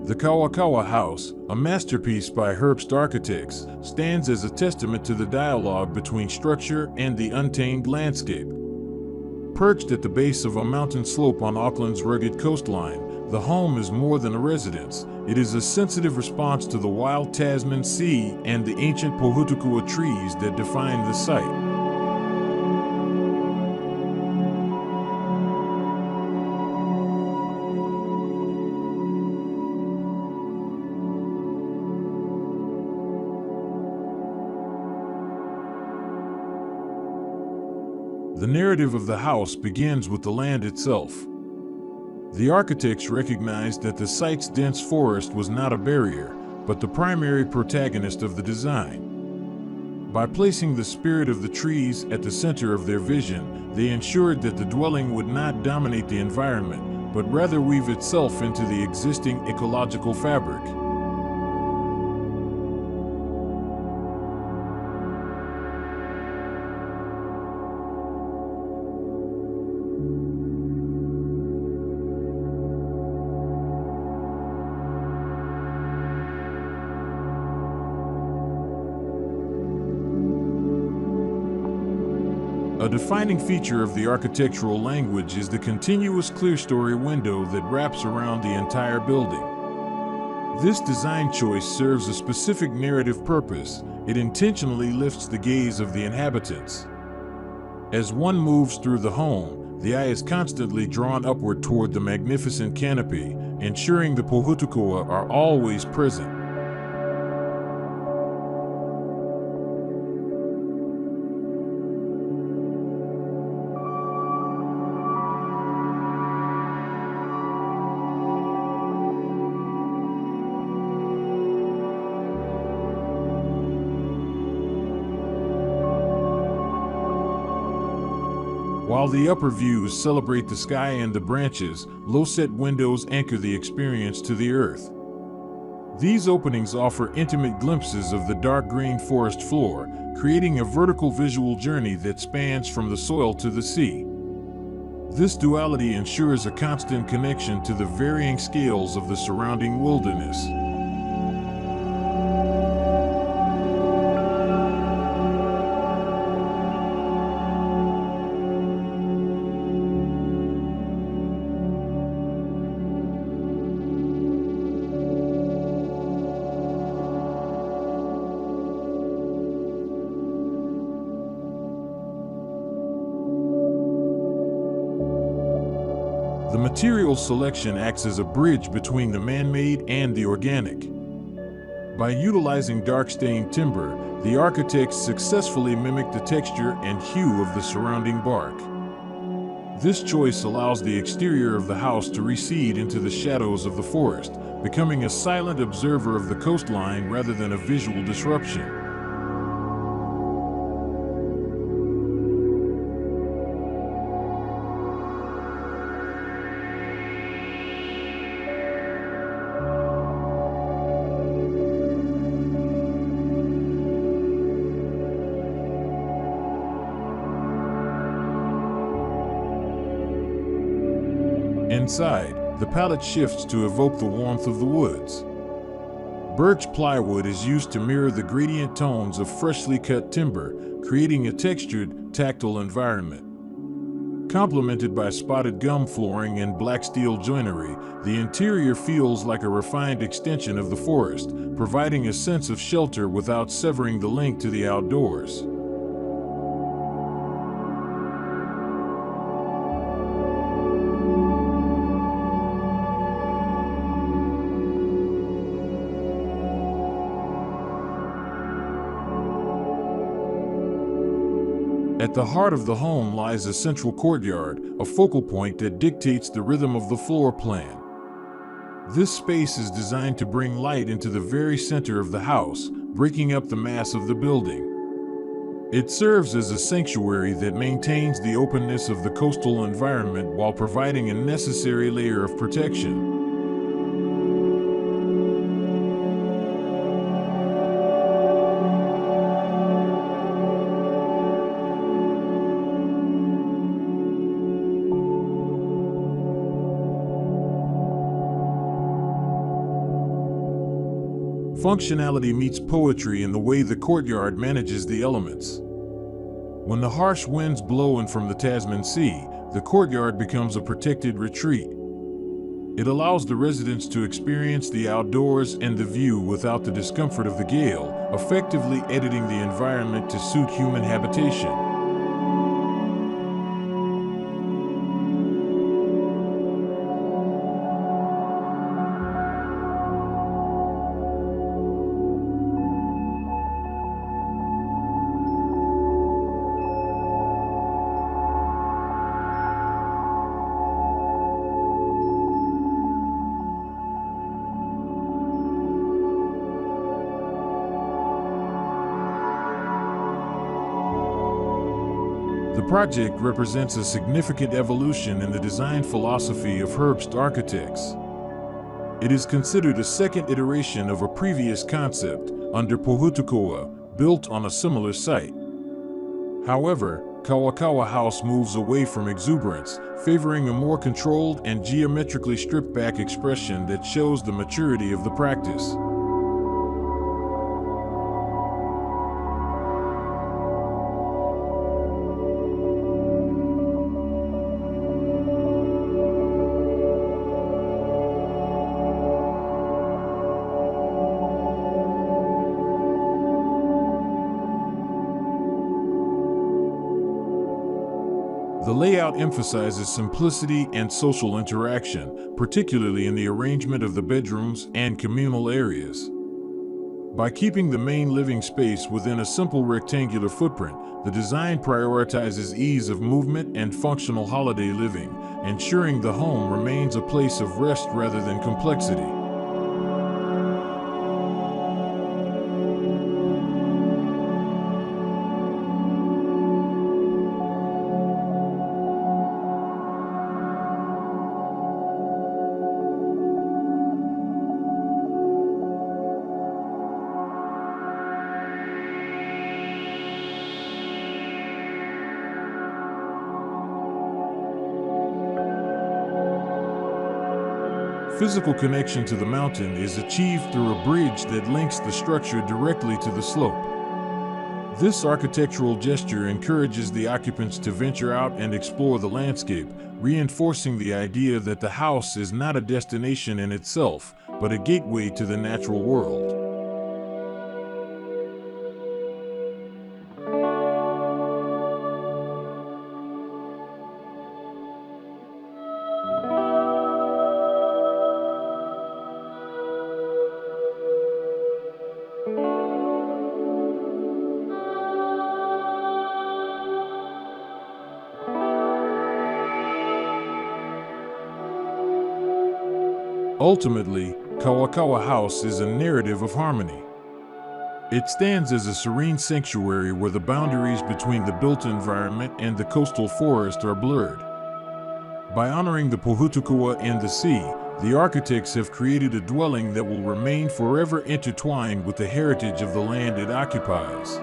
The Kawakawa House, a masterpiece by Herbst Architects, stands as a testament to the dialogue between structure and the untamed landscape. Perched at the base of a mountain slope on Auckland's rugged coastline, the home is more than a residence. It is a sensitive response to the wild Tasman Sea and the ancient Pōhutukawa trees that define the site. The narrative of the house begins with the land itself. The architects recognized that the site's dense forest was not a barrier, but the primary protagonist of the design. By placing the spirit of the trees at the center of their vision, they ensured that the dwelling would not dominate the environment, but rather weave itself into the existing ecological fabric. A defining feature of the architectural language is the continuous clerestory window that wraps around the entire building. This design choice serves a specific narrative purpose. It intentionally lifts the gaze of the inhabitants. As one moves through the home, the eye is constantly drawn upward toward the magnificent canopy, ensuring the Pōhutukawa are always present. While the upper views celebrate the sky and the branches, low-set windows anchor the experience to the earth. These openings offer intimate glimpses of the dark green forest floor, creating a vertical visual journey that spans from the soil to the sea. This duality ensures a constant connection to the varying scales of the surrounding wilderness. The material selection acts as a bridge between the man-made and the organic. By utilizing dark-stained timber, the architects successfully mimic the texture and hue of the surrounding bark. This choice allows the exterior of the house to recede into the shadows of the forest, becoming a silent observer of the coastline rather than a visual disruption. Inside, the palette shifts to evoke the warmth of the woods. Birch plywood is used to mirror the gradient tones of freshly cut timber, creating a textured, tactile environment. Complemented by spotted gum flooring and black steel joinery, the interior feels like a refined extension of the forest, providing a sense of shelter without severing the link to the outdoors. At the heart of the home lies a central courtyard, a focal point that dictates the rhythm of the floor plan. This space is designed to bring light into the very center of the house, breaking up the mass of the building. It serves as a sanctuary that maintains the openness of the coastal environment while providing a necessary layer of protection. Functionality meets poetry in the way the courtyard manages the elements. When the harsh winds blow in from the Tasman Sea, the courtyard becomes a protected retreat. It allows the residents to experience the outdoors and the view without the discomfort of the gale, effectively editing the environment to suit human habitation. The project represents a significant evolution in the design philosophy of Herbst Architects. It is considered a second iteration of a previous concept under Pōhutukawa, built on a similar site. However, Kawakawa House moves away from exuberance, favoring a more controlled and geometrically stripped-back expression that shows the maturity of the practice. The layout emphasizes simplicity and social interaction, particularly in the arrangement of the bedrooms and communal areas. By keeping the main living space within a simple rectangular footprint, the design prioritizes ease of movement and functional holiday living, ensuring the home remains a place of rest rather than complexity. Physical connection to the mountain is achieved through a bridge that links the structure directly to the slope. This architectural gesture encourages the occupants to venture out and explore the landscape, reinforcing the idea that the house is not a destination in itself, but a gateway to the natural world. Ultimately, Kawakawa House is a narrative of harmony. It stands as a serene sanctuary where the boundaries between the built environment and the coastal forest are blurred. By honoring the Pōhutukawa and the sea, the architects have created a dwelling that will remain forever intertwined with the heritage of the land it occupies.